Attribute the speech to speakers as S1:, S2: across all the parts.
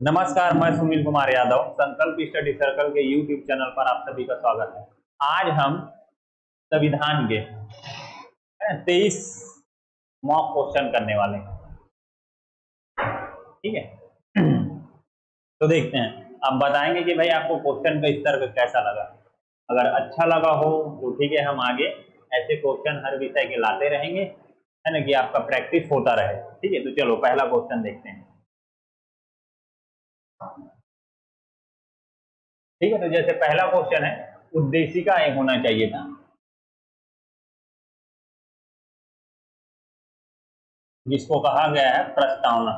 S1: नमस्कार, मैं सुनील कुमार यादव संकल्प स्टडी सर्कल के यूट्यूब चैनल पर आप सभी का स्वागत है। आज हम संविधान के 23 मॉक क्वेश्चन करने वाले हैं। ठीक है, तो देखते हैं, आप बताएंगे कि भाई आपको क्वेश्चन का स्तर कैसा लगा। अगर अच्छा लगा हो तो ठीक है, हम आगे ऐसे क्वेश्चन हर विषय के लाते रहेंगे, है ना, कि आपका प्रैक्टिस होता रहे। ठीक है, तो चलो पहला क्वेश्चन देखते हैं। ठीक है, तो जैसे पहला क्वेश्चन है, उद्देशिका एक होना चाहिए था। जिसको कहा गया है प्रस्तावना।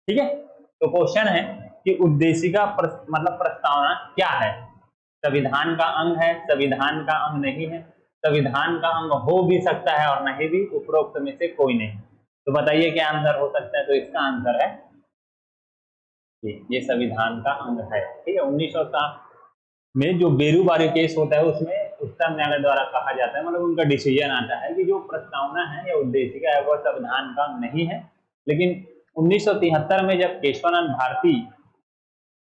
S1: ठीक है, तो क्वेश्चन है कि उद्देशिका मतलब प्रस्तावना क्या है। संविधान का अंग है, संविधान का अंग नहीं है, संविधान का अंग हो भी सकता है और नहीं भी, उपरोक्त में से कोई नहीं। तो बताइए क्या आंसर हो सकता है। तो इसका आंसर है ये संविधान का अंग है। ठीक है, 1960 में जो बेरूबारी केस होता है उसमें उच्चतम न्यायालय द्वारा कहा जाता है, मतलब उनका डिसीजन आता है कि जो प्रस्तावना है या उद्देशिका है वह संविधान का अंग नहीं है। लेकिन 1973 में जब केशवानंद भारती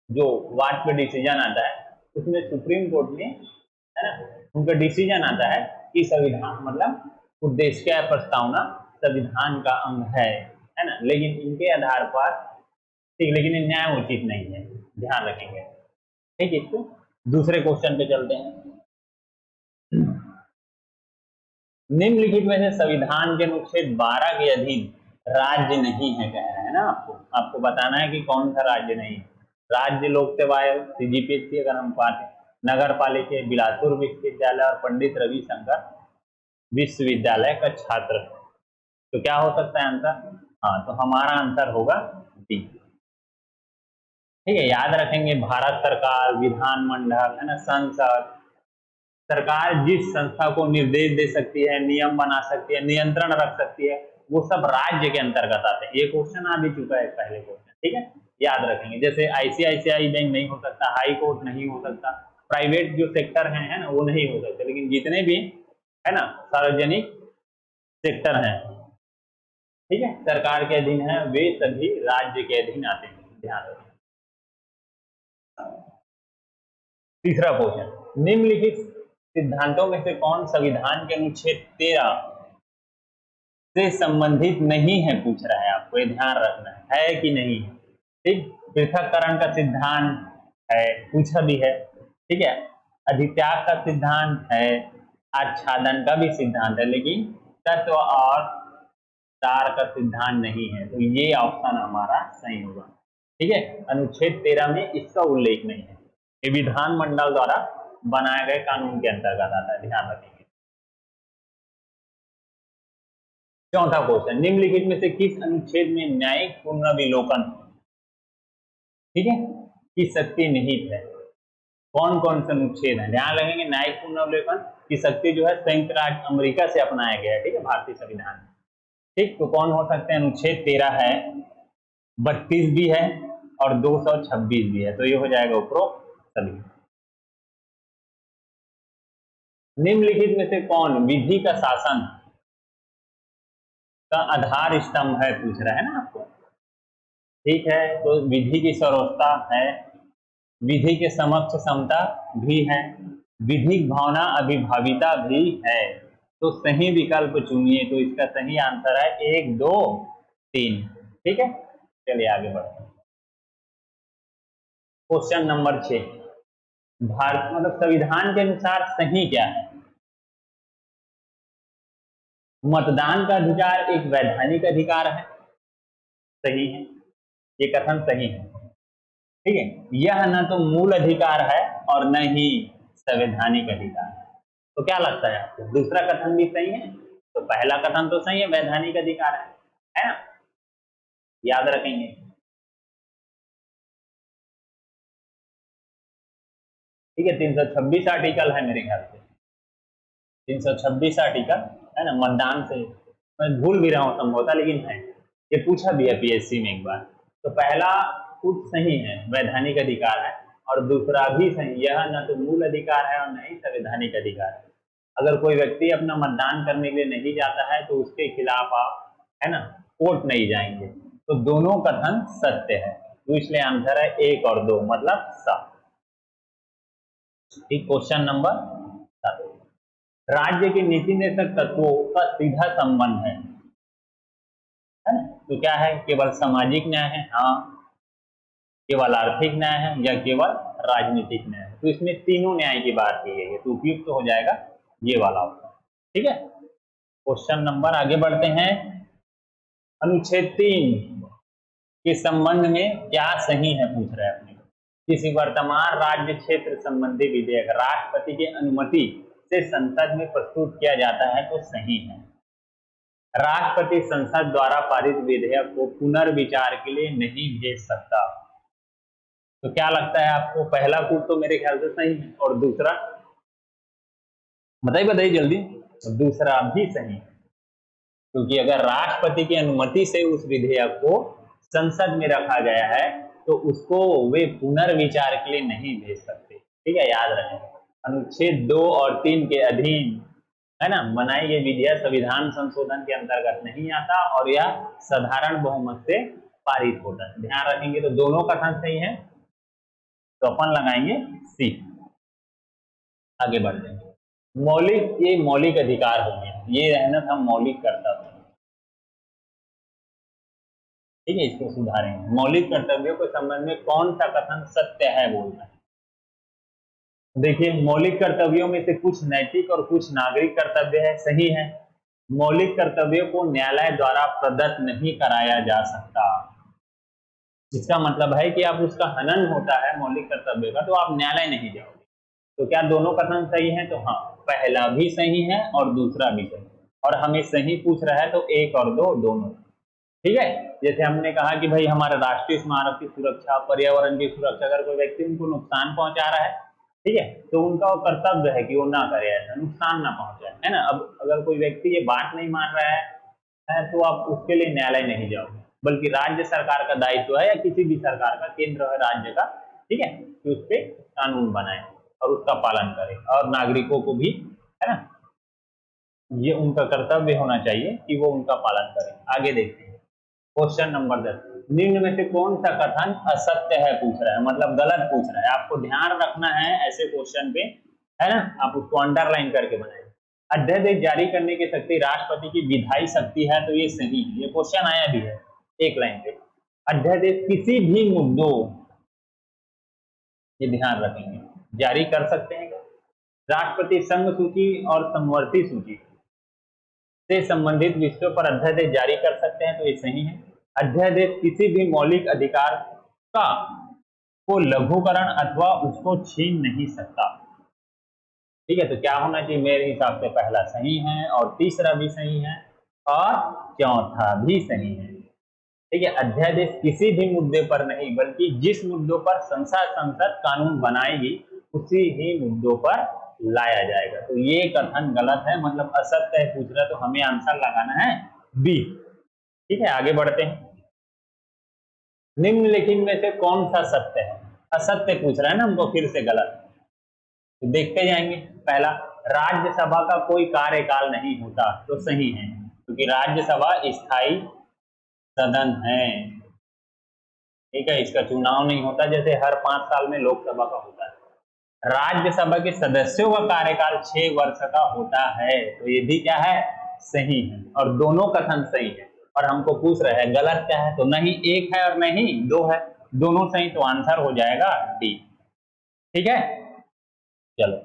S1: जो वाद पे डिसीजन आता है, उसमें सुप्रीम कोर्ट में, है ना, उनका डिसीजन आता है कि संविधान मतलब उद्देशिका या प्रस्तावना संविधान का अंग है ना। लेकिन इनके आधार पर ठीक, लेकिन ये न्याय उचित नहीं है, ध्यान रखेंगे। ठीक है, इसको दूसरे क्वेश्चन पे चलते हैं। निम्नलिखित में से संविधान के अनुच्छेद 12 के अधीन राज्य नहीं है, कह रहा है ना। आपको बताना है कि कौन सा राज्य नहीं है। राज्य लोक सेवा आयोग, सीजीपीएससी अगर हम पाते, नगर पालिका, बिलासपुर विश्वविद्यालय और पंडित रविशंकर विश्वविद्यालय का छात्र। तो क्या हो सकता है आंसर? हाँ, तो हमारा आंसर होगा डी। ठीक है, याद रखेंगे, भारत सरकार, विधानमंडल, है ना, संसद, सरकार जिस संस्था को निर्देश दे सकती है, नियम बना सकती है, नियंत्रण रख सकती है, वो सब राज्य के अंतर्गत आते हैं। ये क्वेश्चन आ भी चुका है पहले क्वेश्चन। ठीक है, याद रखेंगे। जैसे आईसीआईसीआई बैंक नहीं हो सकता, हाई कोर्ट नहीं हो सकता, प्राइवेट जो सेक्टर है ना, वो नहीं हो सकते। लेकिन जितने भी, है ना, सार्वजनिक सेक्टर हैं, ठीक है, सरकार के अधीन है, वे सभी राज्य के अधीन आते हैं। ध्यान रखें। तीसरा क्वेश्चन, निम्नलिखित सिद्धांतों में से कौन संविधान के अनुच्छेद 13 से संबंधित नहीं है, पूछ रहा है। आपको ये ध्यान रखना है कि नहीं है। ठीक, पृथककरण का सिद्धांत है, पूछा भी है। ठीक है, अधित्याग का सिद्धांत है, आच्छादन का भी सिद्धांत है, लेकिन तत्व और तार का सिद्धांत नहीं है। तो ये ऑप्शन हमारा सही होगा। ठीक है, अनुच्छेद 13 में इसका उल्लेख नहीं है। ये विधानमंडल द्वारा बनाए गए कानून के अंतर्गत आता है, ध्यान रखेंगे। चौथा क्वेश्चन, निम्नलिखित में से किस अनुच्छेद में न्यायिक पुनर्विलोकन, ठीक है, की शक्ति निहित है? कौन कौन से अनुच्छेद है? ध्यान रखेंगे, न्यायिक पुनर्विलोकन की शक्ति जो है संयुक्त राज्य अमेरिका से अपनाया गया है। ठीक है, भारतीय संविधान में। ठीक, तो कौन हो सकते हैं? अनुच्छेद 13 है, 32 भी है और 226 भी है। तो ये हो जाएगा उपरोक्त सभी। निम्नलिखित में से कौन विधि का शासन का आधार स्तंभ है, पूछ रहा है ना आपको। ठीक है, तो विधि की सर्वोच्चता है, विधि के समक्ष समता भी है, विधिक भावना अभिभाविता भी है। तो सही विकल्प चुनिए। तो इसका सही आंसर है 1, 2, 3। ठीक है, चलिए आगे बढ़ते हैं। क्वेश्चन नंबर 6, भारत मतलब संविधान के अनुसार सही क्या है? मतदान का अधिकार एक वैधानिक अधिकार है, सही है, ये कथन सही है। ठीक है, यह न तो मूल अधिकार है और न ही संवैधानिक अधिकार है। तो क्या लगता है आपको, दूसरा कथन भी सही है? तो पहला कथन तो सही है, वैधानिक अधिकार है ना, याद रखेंगे। ठीक है, 326 आर्टिकल है मेरे ख्याल से, 326 आर्टिकल है ना, मतदान से मैं भूल भी रहा हूँ संभवतः, लेकिन है, ये पूछा भी है पीएससी में एक बार। तो पहला खुद सही है, वैधानिक अधिकार है, और दूसरा भी सही, यह न तो मूल अधिकार है और न ही संवैधानिक अधिकार है। अगर कोई व्यक्ति अपना मतदान करने के लिए नहीं जाता है तो उसके खिलाफ आप, है ना, कोर्ट नहीं जाएंगे। तो दोनों कथन सत्य है, तो इसलिए आंसर है 1 और 2 मतलब 7। ठीक, क्वेश्चन नंबर 7, राज्य के नीति निर्देशक तत्वों का सीधा संबंध है ना? तो क्या है, केवल सामाजिक न्याय है, हाँ, केवल आर्थिक न्याय है या केवल राजनीतिक न्याय है? तो इसमें तीनों न्याय की बात की गई है, तो उपयुक्त तो हो जाएगा ये वाला ऑप्शन। ठीक है, क्वेश्चन नंबर आगे बढ़ते हैं। अनुच्छेद 3 के संबंध में क्या सही है पूछ रहे हैं अपने को। किसी वर्तमान राज्य क्षेत्र संबंधी विधेयक राष्ट्रपति की अनुमति से संसद में प्रस्तुत किया जाता है तो सही है। राष्ट्रपति संसद द्वारा पारित विधेयक को पुनर्विचार के लिए नहीं भेज सकता। तो क्या लगता है आपको, पहला कूट तो मेरे ख्याल से सही है, और दूसरा बताइए बताइए जल्दी। तो दूसरा भी सही है, क्योंकि अगर राष्ट्रपति की अनुमति से उस विधेयक को संसद में रखा गया है तो उसको वे पुनर्विचार के लिए नहीं भेज सकते। ठीक है, याद रखें, अनुच्छेद 2 और 3 के अधीन है ना बनाई गई विधेयक संविधान संशोधन के अंतर्गत नहीं आता और यह साधारण बहुमत से पारित होता है। ध्यान रखेंगे, तो दोनों कथन सही है, तो अपन लगाएंगे सी। आगे बढ़ते हैं। मौलिक, ये मौलिक अधिकार हो गया, ये रहना था मौलिक कर्तव्य। ठीक है, इसको सुधारेंगे। मौलिक कर्तव्यों के संबंध में कौन सा कथन सत्य है बोल रहे हैं। देखिए, मौलिक कर्तव्यों में से कुछ नैतिक और कुछ नागरिक कर्तव्य है, सही है। मौलिक कर्तव्यों को न्यायालय द्वारा प्रदत्त नहीं कराया जा सकता। इसका मतलब है कि आप उसका हनन होता है मौलिक कर्तव्य का तो आप न्यायालय नहीं जाओगे। तो क्या दोनों कथन सही है? तो हाँ, पहला भी सही है और दूसरा भी सही, और हमें सही पूछ रहा है तो 1 और 2 दोनों। ठीक है, जैसे हमने कहा कि भाई हमारा राष्ट्रीय स्मारक की सुरक्षा, पर्यावरण की सुरक्षा, अगर कोई व्यक्ति उनको नुकसान पहुंचा रहा है, ठीक है, तो उनका कर्तव्य है कि वो ना करे, ऐसा नुकसान ना पहुंचाए, है ना। अब अगर कोई व्यक्ति ये बात नहीं मान रहा है तो आप उसके लिए न्यायालय नहीं जाओगे, बल्कि राज्य सरकार का दायित्व है या किसी भी सरकार का, केंद्र है राज्य का, ठीक है, कि उस पर कानून बनाए और उसका पालन करे, और नागरिकों को भी, है ना, ये उनका कर्तव्य होना चाहिए कि वो उनका पालन करें। आगे देखते हैं, क्वेश्चन नंबर 10, निम्न में से कौन सा कथन असत्य है पूछ रहा है, मतलब गलत पूछ रहा है। आपको ध्यान रखना है ऐसे क्वेश्चन पे, है ना, आप उसको अंडरलाइन करके बनाए। अध्यादेश जारी करने की शक्ति राष्ट्रपति की विधायी शक्ति है, तो ये सही है। ये क्वेश्चन आया भी है एक लाइन पे। अध्यादेश किसी भी मुद्दों, ये ध्यान रखेंगे, जारी कर सकते हैं। राष्ट्रपति संघ सूची और समवर्ती सूची से संबंधित विषयों पर अध्यादेश जारी कर सकते हैं, तो ये सही है। अध्यादेश किसी भी मौलिक अधिकार का को लघुकरण अथवा उसको छीन नहीं सकता। ठीक है, तो क्या होना चाहिए, मेरे हिसाब से पहला सही है और तीसरा भी सही है और चौथा भी सही है। ठीक है, अध्यादेश किसी भी मुद्दे पर नहीं, बल्कि जिस मुद्दों पर संसद कानून बनाएगी उसी ही मुद्दों पर लाया जाएगा। तो ये कथन गलत है, मतलब असत्य है पूछ रहा है, तो हमें आंसर लगाना है बी। ठीक है, आगे बढ़ते हैं। निम्नलिखित में से कौन सा सत्य है? असत्य पूछ रहा है ना हमको, फिर से गलत। तो देखते जाएंगे। पहला, राज्यसभा का कोई कार्यकाल नहीं होता, तो सही है, क्योंकि राज्यसभा स्थायी सदन है। ठीक है, इसका चुनाव नहीं होता जैसे हर 5 साल में लोकसभा का होता है। राज्यसभा के सदस्यों का कार्यकाल 6 वर्ष का होता है, तो ये भी क्या है, सही है, और दोनों कथन सही है। और हमको पूछ रहे हैं गलत क्या है, तो नहीं 1 है और नहीं 2 है, दोनों सही, तो आंसर हो जाएगा डी। ठीक है, चलो।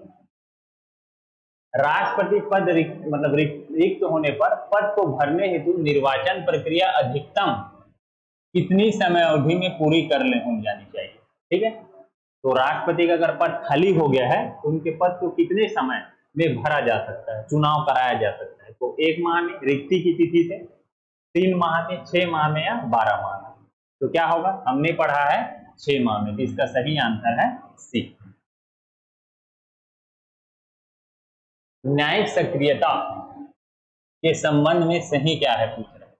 S1: राष्ट्रपति पद रिक्त होने पर पद को भरने हेतु निर्वाचन प्रक्रिया अधिकतम कितनी समय अवधि में पूरी कर हो जानी चाहिए? ठीक है, तो राष्ट्रपति का अगर पद खाली हो गया है तो उनके पद को कितने समय में भरा जा सकता है, चुनाव कराया जा सकता है? तो 1 माह में रिक्ति की तिथि से, 3 माह में, 6 माह में या 12 माह में? तो क्या होगा, हमने पढ़ा है 6 माह में, तो इसका सही आंसर है सी। न्यायिक सक्रियता के संबंध में सही क्या है पूछ रहे हैं।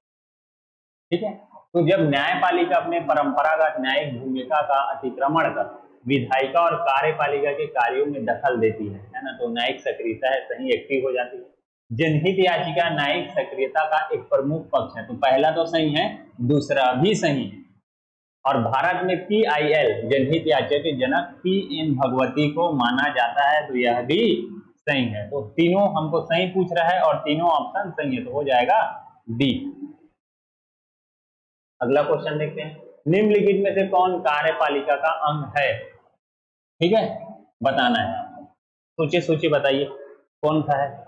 S1: ठीक है, तो जब न्यायपालिका अपने परंपरागत न्यायिक भूमिका का अतिक्रमण कर विधायिका और कार्यपालिका के कार्यों में दखल देती है ना, तो न्यायिक सक्रियता है, सही, एक्टिव हो जाती है। जनहित याचिका न्यायिक सक्रियता का एक प्रमुख पक्ष है। तो पहला तो सही है, दूसरा भी सही है। और भारत में PIL जनहित याचिका के जनक PN भगवती को माना जाता है, तो यह भी सही है। तो तीनों हमको सही पूछ रहा है और तीनों ऑप्शन सही है, तो हो जाएगा डी। अगला क्वेश्चन देखते हैं, निम्नलिखित में से कौन कार्यपालिका का अंग है? ठीक है, बताना है आपको। सोचिए सोचिए, बताइए कौन सा है।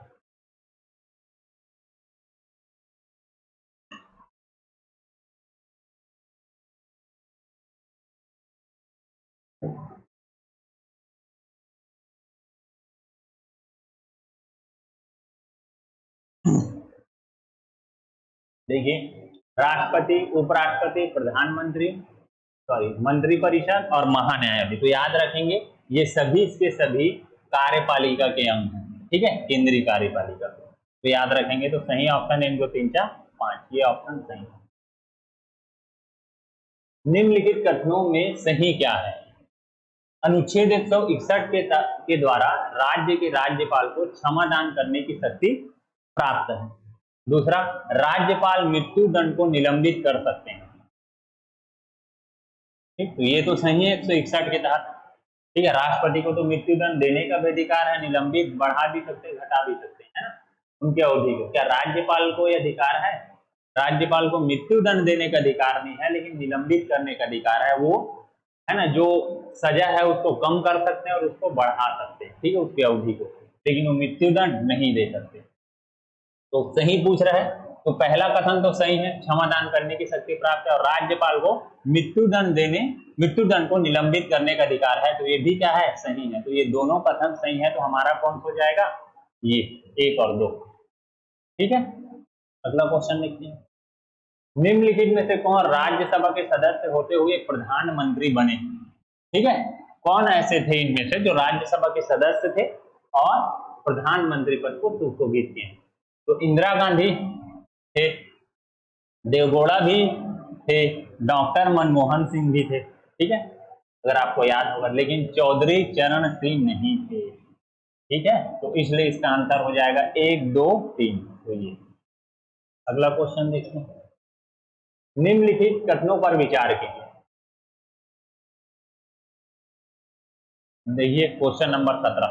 S1: देखिए, राष्ट्रपति, उपराष्ट्रपति, प्रधानमंत्री, सॉरी मंत्रिपरिषद और महान्यायाधीश। तो याद रखेंगे ये सभी के सभी कार्यपालिका के अंग हैं। ठीक है, केंद्रीय कार्यपालिका। तो याद रखेंगे, तो सही ऑप्शन है इनको 3 4 5, ये ऑप्शन सही है। निम्नलिखित कथनों में सही क्या है? अनुच्छेद 161 के द्वारा राज्य के राज्यपाल को क्षमादान करने की शक्ति प्राप्त है। दूसरा, राज्यपाल मृत्यु दंड को निलंबित कर सकते हैं। ठीक, तो ये तो सही है 161 के तहत। ठीक है, राष्ट्रपति को तो मृत्यु दंड देने का भी अधिकार है, निलंबित बढ़ा भी सकते, घटा भी सकते हैं, है ना, उनके अवधि को। क्या राज्यपाल को यह अधिकार है? राज्यपाल को मृत्यु दंड देने का अधिकार नहीं है, लेकिन निलंबित करने का अधिकार है। वो है ना, जो सजा है उसको कम कर सकते हैं और उसको बढ़ा सकते हैं, ठीक है, उसकी अवधि को, लेकिन वो मृत्यु दंड नहीं दे सकते। तो सही पूछ रहा है, तो पहला कथन तो सही है, क्षमादान करने की शक्ति प्राप्त है, और राज्यपाल को मृत्यु दंड को निलंबित करने का अधिकार है, तो ये भी क्या है, सही है। तो ये दोनों कथन सही है, तो हमारा कौन हो जाएगा, ये 1 और 2। ठीक है, अगला क्वेश्चन देखते हैं, निम्नलिखित में से कौन राज्यसभा के सदस्य होते हुए प्रधानमंत्री बने? ठीक है, कौन ऐसे थे इनमें से जो राज्यसभा के सदस्य थे और प्रधानमंत्री पद को सुशोभित किए? तो इंदिरा गांधी थे, देवगौड़ा भी थे, डॉक्टर मनमोहन सिंह भी थे। ठीक है, अगर आपको याद होगा, लेकिन चौधरी चरण सिंह नहीं थे। ठीक है, तो इसलिए इसका आंसर हो जाएगा 1 2 3। तो ये अगला क्वेश्चन देखते हैं, निम्नलिखित कथनों पर विचार कीजिए। देखिए क्वेश्चन नंबर 17,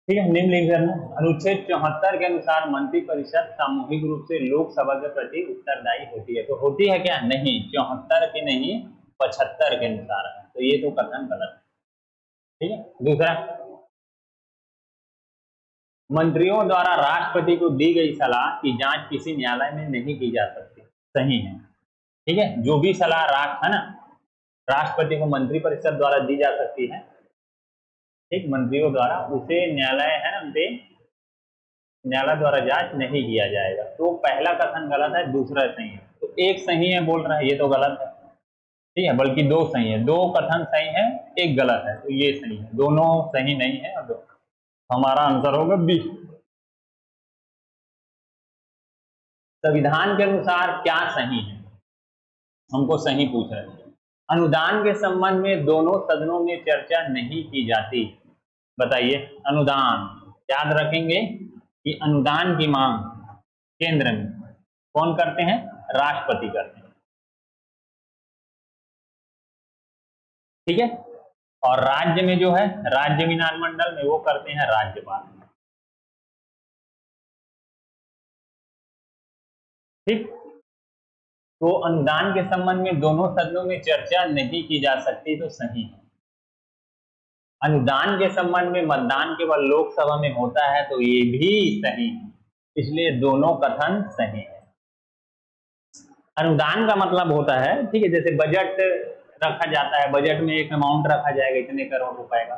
S1: ठीक है, निम्नलिखित अनुच्छेद 74 के अनुसार मंत्रिपरिषद सामूहिक रूप से लोकसभा के प्रति उत्तरदायी होती है। तो होती है क्या? नहीं, 74 के नहीं, 75 के अनुसार है। तो ये तो कथन गलत है। ठीक है, दूसरा, मंत्रियों द्वारा राष्ट्रपति को दी गई सलाह की जांच किसी न्यायालय में नहीं की जा सकती। सही है। ठीक है, जो भी सलाह है ना, राष्ट्रपति को मंत्रिपरिषद द्वारा दी जा सकती है, ठीक, मंत्रियों द्वारा, उसे न्यायालय है ना, न्यायालय द्वारा जांच नहीं किया जाएगा। तो पहला कथन गलत है, दूसरा सही है। तो एक सही है बोल रहा है, ये तो गलत है। ठीक है, बल्कि 2 सही है, 2 कथन सही है, 1 गलत है, तो ये सही है, दोनों सही नहीं है। और हमारा आंसर होगा बी। संविधान के अनुसार क्या सही है? हमको सही पूछ रहे हैं। अनुदान के संबंध में दोनों सदनों में चर्चा नहीं की जाती। बताइए, अनुदान याद रखेंगे कि अनुदान की मांग केंद्र में कौन करते हैं? राष्ट्रपति करते हैं। ठीक है, और राज्य में जो है, राज्य विधानमंडल में वो करते हैं राज्यपाल। ठीक, तो अनुदान के संबंध में दोनों सदनों में चर्चा नहीं की जा सकती, तो सही है। अनुदान के संबंध में मतदान केवल लोकसभा में होता है, तो ये भी सही है। इसलिए दोनों कथन सही है। अनुदान का मतलब होता है, ठीक है, जैसे बजट रखा जाता है, बजट में एक अमाउंट रखा जाएगा इतने करोड़ रुपए का।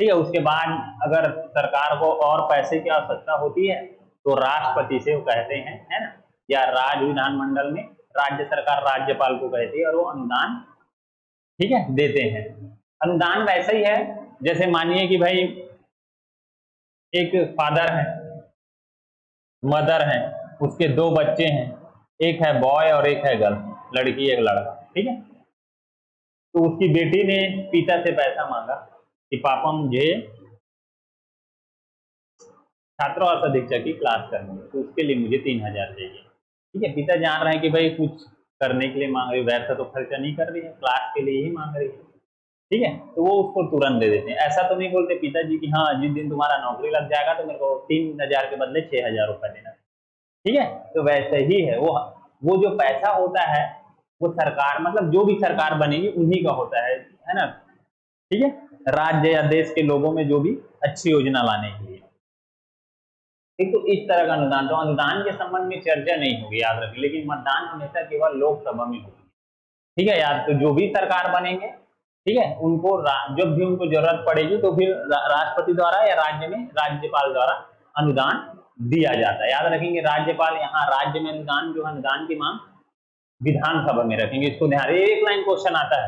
S1: ठीक है, उसके बाद अगर सरकार को और पैसे की आवश्यकता होती है, तो राष्ट्रपति से वो कहते हैं, है ना, या राज्य विधानमंडल में राज्य सरकार राज्यपाल को कहती है और वो अनुदान, ठीक है, देते हैं। अनुदान वैसे ही है, जैसे मानिए कि भाई एक फादर है, मदर है, उसके 2 बच्चे हैं, एक है बॉय और एक है गर्ल, लड़की एक लड़का। ठीक है, तो उसकी बेटी ने पिता से पैसा मांगा कि पापा मुझे छात्रावास अधीक्षक की क्लास करनी है, तो उसके लिए मुझे 3,000 चाहिए। ठीक है, पिता जान रहे हैं कि भाई कुछ करने के लिए मांग रही है, वैसा तो खर्चा नहीं कर रही है, क्लास के लिए ही मांग रही है। ठीक है, तो वो उसको तुरंत दे देते हैं। ऐसा तो नहीं बोलते पिताजी कि हाँ जिस दिन तुम्हारा नौकरी लग जाएगा तो मेरे को 3,000 के बदले 6,000 रुपए देना। ठीक है, तो वैसे ही है वो जो पैसा होता है वो सरकार, मतलब जो भी सरकार बनेगी उन्हीं का होता है ना। ठीक है, राज्य या देश के लोगों में जो भी अच्छी योजना लाने के लिए। ठीक, तो इस तरह का अनुदान, तो अनुदान के संबंध में चर्चा नहीं होगी, याद रखिए, लेकिन मतदान हमेशा केवल लोकसभा में होगी। ठीक है यार, तो जो भी सरकार बनेंगे, ठीक है, उनको जब भी उनको जरूरत पड़ेगी तो फिर राष्ट्रपति द्वारा या राज्य में राज्यपाल द्वारा अनुदान दिया जाता है। याद रखेंगे, राज्यपाल यहाँ राज्य में अनुदान जो है, अनुदान की मांग विधानसभा में रखेंगे। इसको ध्यान, एक लाइन क्वेश्चन आता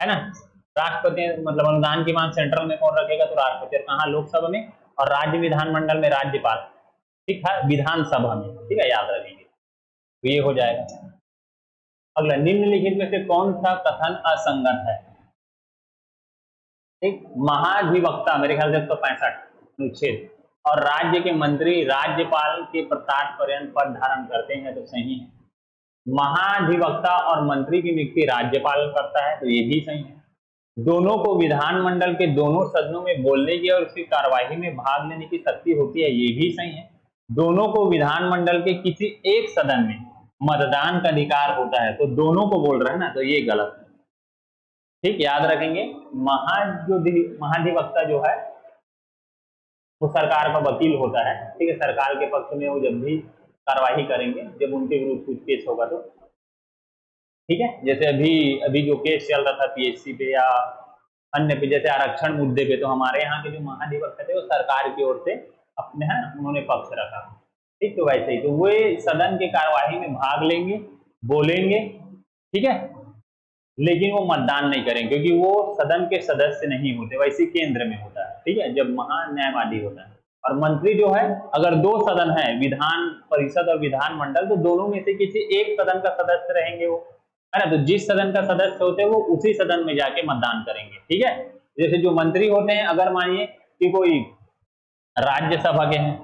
S1: है ना। राष्ट्रपति मतलब अनुदान की मांग सेंट्रल में कौन रखेगा, तो राष्ट्रपति, और कहाँ, लोकसभा में, और राज्य विधानमंडल में राज्यपाल। ठीक है, विधानसभा में। ठीक है, याद रखेंगे, तो ये हो जाएगा। अगला, निम्नलिखित में से कौन सा कथन असंगत है। ठीक, महाधिवक्ता मेरे ख्याल से 165 अनुच्छेद, और राज्य के मंत्री राज्यपाल के प्रताप पर्यंत पद धारण करते हैं, तो सही है। महाधिवक्ता और मंत्री की नियुक्ति राज्यपाल करता है, तो ये भी सही है। दोनों को विधानमंडल के दोनों सदनों में बोलने की और उसकी कार्यवाही में भाग लेने की शक्ति होती है, ये भी सही है। दोनों को विधानमंडल के किसी एक सदन में मतदान का अधिकार होता है, तो दोनों को बोल रहे हैं ना, तो ये गलत है। ठीक, याद रखेंगे, महाधिवक्ता जो है वो सरकार का वकील होता है। ठीक है, सरकार के पक्ष में वो जब भी कार्यवाही करेंगे, जब उनके विरुद्ध कुछ केस होगा तो। ठीक है, जैसे अभी अभी जो केस चल रहा था पीएससी पे या अन्य पे, जैसे आरक्षण मुद्दे पे, तो हमारे यहाँ के जो महाधिवक्ता थे वो सरकार की ओर से अपने है उन्होंने पक्ष रखा। ठीक, तो वैसे ही तो वे सदन की कार्यवाही में भाग लेंगे, बोलेंगे। ठीक है, लेकिन वो मतदान नहीं करेंगे क्योंकि वो सदन के सदस्य नहीं होते, वैसे केंद्र में होता है। ठीक है, जब महान्यायवादी होता है। और मंत्री जो है, अगर दो सदन है, विधान परिषद और विधानमंडल, तो दोनों में से किसी एक सदन का सदस्य रहेंगे वो, है ना। तो जिस सदन का सदस्य होते हैं वो उसी सदन में जाके मतदान करेंगे। ठीक है, जैसे जो मंत्री होते हैं, अगर मानिए कि कोई राज्यसभा के हैं,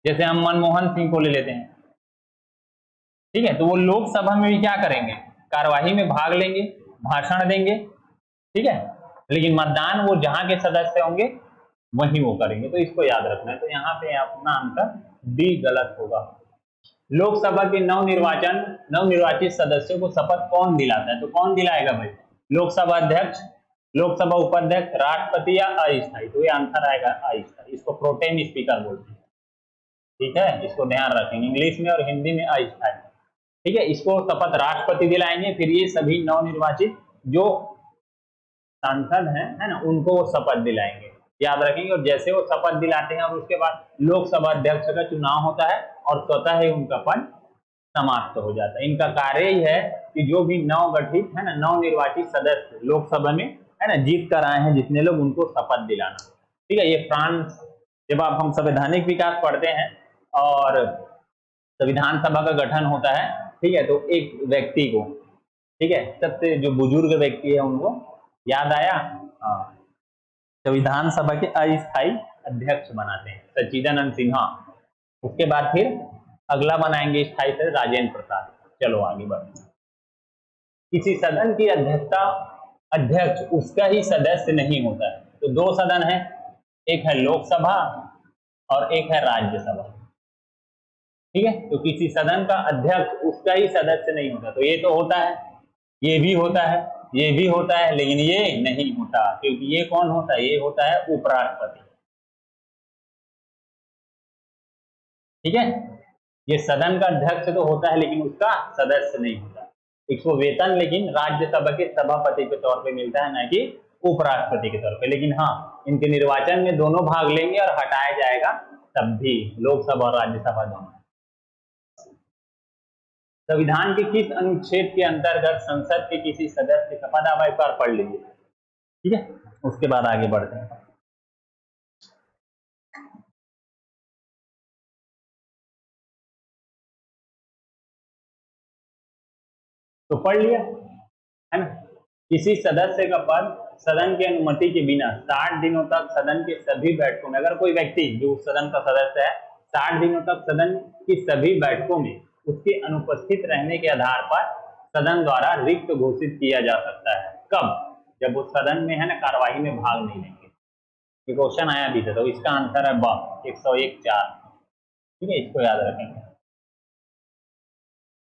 S1: जैसे हम मनमोहन सिंह को ले लेते हैं, ठीक है, तो वो लोकसभा में भी क्या करेंगे, कार्यवाही में भाग लेंगे, भाषण देंगे। ठीक है, लेकिन मतदान वो जहां के सदस्य होंगे वहीं वो करेंगे, तो इसको याद रखना है। तो यहाँ पे अपना आंसर डी गलत होगा। लोकसभा के नवनिर्वाचित सदस्यों को शपथ कौन दिलाता है, तो कौन दिलाएगा भाई, लोकसभा अध्यक्ष, लोकसभा उपाध्यक्ष, राष्ट्रपति या अस्थायी, तो ये आंसर आएगा अस्थायी। इसको प्रोटेम स्पीकर बोलते हैं। ठीक है, इसको ध्यान रखेंगे, इंग्लिश में और हिंदी में अस्थायी। ठीक है, इसको शपथ राष्ट्रपति दिलाएंगे, फिर ये सभी नवनिर्वाचित जो सांसद हैं, है ना, उनको वो शपथ दिलाएंगे, याद रखेंगे। और जैसे वो शपथ दिलाते हैं और उसके बाद लोकसभा अध्यक्ष का चुनाव होता है और स्वतः ही उनका पद समाप्त हो जाता है। इनका कार्य ही है कि जो भी नवगठित है ना, नवनिर्वाचित सदस्य लोकसभा में, है ना, जीत कर आए हैं जितने लोग, उनको शपथ दिलाना। ठीक है, ये फ्रांस, जब आप हम संवैधानिक विकास पढ़ते हैं और संविधान सभा का गठन होता है, ठीक है, तो एक व्यक्ति को, ठीक है, सबसे जो बुजुर्ग व्यक्ति है उनको, याद आया, हाँ, संविधान सभा के अस्थायी अध्यक्ष बनाते हैं सच्चिदानंद सिन्हा। उसके बाद फिर अगला बनाएंगे स्थायी से राजेंद्र प्रसाद। चलो आगे बढ़ते हैं। किसी सदन की अध्यक्षता अध्यक्ष उसका ही सदस्य नहीं होता है, तो दो सदन है, एक है लोकसभा और एक है राज्यसभा। ठीक है, तो किसी सदन का अध्यक्ष उसका ही सदस्य नहीं होता, तो ये तो होता है, ये भी होता है, ये भी होता है, लेकिन ये नहीं होता, क्योंकि ये कौन होता है, ये होता है उपराष्ट्रपति। ठीक है, ये सदन का अध्यक्ष तो होता है लेकिन उसका सदस्य नहीं होता। इसको वेतन लेकिन राज्यसभा के सभापति के तौर पे मिलता है, ना कि उपराष्ट्रपति के तौर पे। लेकिन हाँ, इनके निर्वाचन में दोनों भाग लेंगे और हटाया जाएगा तब भी, लोकसभा और राज्यसभा दोनों। संविधान के किस अनुच्छेद के अंतर्गत संसद के किसी सदस्य का शपथ, आप एक बार पढ़ लीजिए। ठीक है, उसके बाद आगे बढ़ते हैं। तो पढ़ लिया है ना। किसी सदस्य का पद सदन की अनुमति के बिना 60 दिनों तक सदन के सभी बैठकों में, अगर कोई व्यक्ति जो सदन का सदस्य है 60 दिनों तक सदन की सभी बैठकों में उसके अनुपस्थित रहने के आधार पर सदन द्वारा रिक्त घोषित किया जा सकता है। कब? जब वो सदन में है ना कार्यवाही में भाग नहीं लेंगे। ये क्वेश्चन आया भी था, तो इसका आंसर है ब 101(4). ठीक है, इसको याद रखेंगे।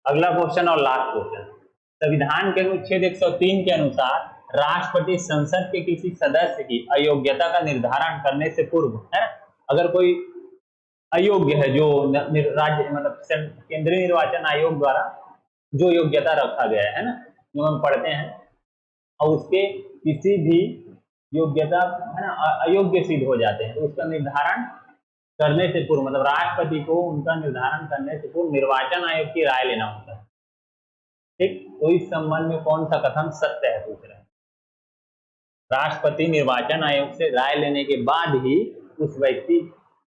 S1: अगला क्वेश्चन और लास्ट क्वेश्चन, संविधान के अनुच्छेद 103 के अनुसार राष्ट्रपति संसद के किसी सदस्य की अयोग्यता का निर्धारण करने से पूर्व, है अगर कोई अयोग्य है जो राज्य मतलब केंद्रीय निर्वाचन आयोग द्वारा जो योग्यता रखा गया है ना, जो हम पढ़ते हैं, और उसके किसी भी योग्यता है ना अयोग्य सिद्ध हो जाते हैं, तो उसका निर्धारण करने से पूर्व मतलब राष्ट्रपति को उनका निर्धारण करने से पूर्व निर्वाचन आयोग की राय लेना होता है। ठीक, तो इस संबंध में कौन सा कथन सत्य है? पूछ रहे हैं। राष्ट्रपति निर्वाचन आयोग से राय लेने के बाद ही उस व्यक्ति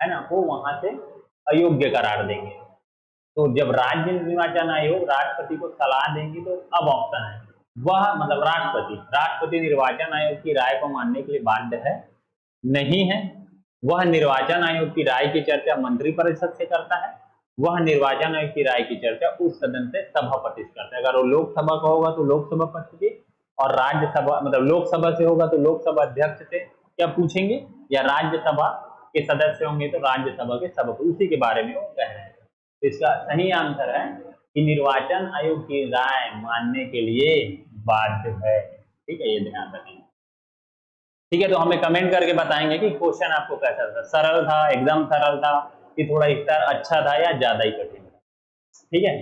S1: है ना को वहां से अयोग्य करार देंगे। तो जब राज्य निर्वाचन आयोग राष्ट्रपति को सलाह देंगे तो अब ऑप्शन है वह मतलब राष्ट्रपति निर्वाचन आयोग की राय को मानने के लिए बाध्य है, नहीं है। वह निर्वाचन आयोग की राय की चर्चा मंत्रिपरिषद से करता है, वह निर्वाचन आयोग की राय की चर्चा उस सदन से सभापति से करता है। अगर वो लोकसभा का होगा तो लोकसभा पति और राज्यसभा मतलब लोकसभा से होगा तो लोकसभा अध्यक्ष से क्या पूछेंगे, या राज्यसभा के सदस्य होंगे तो राज्यसभा के सभापति, उसी के बारे में वो कह रहे हैं। तो इसका सही आंसर है कि निर्वाचन आयोग की राय मानने के लिए बाध्य है। ठीक है, ये ध्यान रखेंगे। ठीक है, तो हमें कमेंट करके बताएंगे कि क्वेश्चन आपको कैसा था, सरल था, एकदम सरल था, कि थोड़ा स्टार अच्छा था या ज्यादा ही कठिन था। ठीक है,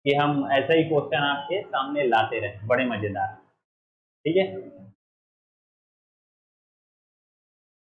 S1: कि हम ऐसा ही क्वेश्चन आपके सामने लाते रहे, बड़े मजेदार। ठीक है।